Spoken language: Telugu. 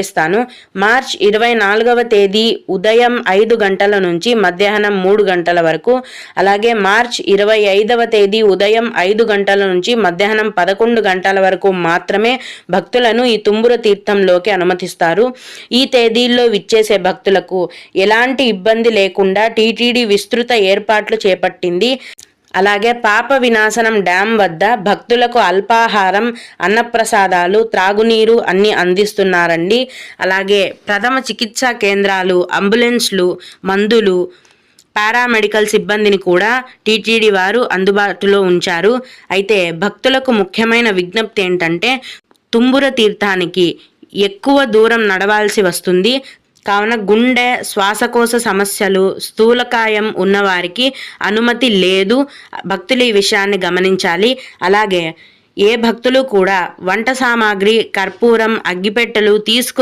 ఇస్తాను. మార్చ్ 24వ తేదీ ఉదయం 5 గంటల నుంచి మధ్యాహ్నం 3 గంటల వరకు, అలాగే మార్చ్ 25వ తేదీ ఉదయం 5 గంటల నుంచి మధ్యాహ్నం 11 గంటల వరకు మాత్రమే భక్తులను ఈ తుంబుర తీర్థంలోకి అనుమతిస్తారు. ఈ తేదీల్లో విచ్చేసే భక్తులకు ఎలాంటి ఇబ్బంది లేకుండా టీటీడీ విస్తృత ఏర్పాట్లు చేపట్టింది. అలాగే పాప వినాశనం డ్యాం వద్ద భక్తులకు అల్పాహారం, అన్నప్రసాదాలు, త్రాగునీరు అన్నీ అందిస్తున్నారండి. అలాగే ప్రథమ చికిత్సా కేంద్రాలు, అంబులెన్స్లు, మందులు, పారామెడికల్ సిబ్బందిని కూడా టీటీడీ వారు అందుబాటులో ఉంచారు. అయితే భక్తులకు ముఖ్యమైన విజ్ఞప్తి ఏంటంటే, తుంబుర తీర్థానికి ఎక్కువ దూరం నడవాల్సి వస్తుంది కావున గుండె, శ్వాసకోశ సమస్యలు, స్థూలకాయం ఉన్నవారికి అనుమతి లేదు. భక్తులు ఈ విషయాన్ని గమనించాలి. అలాగే ఏ భక్తులు కూడా వంట సామాగ్రి, కర్పూరం, అగ్గిపెట్టెలు తీసుకురా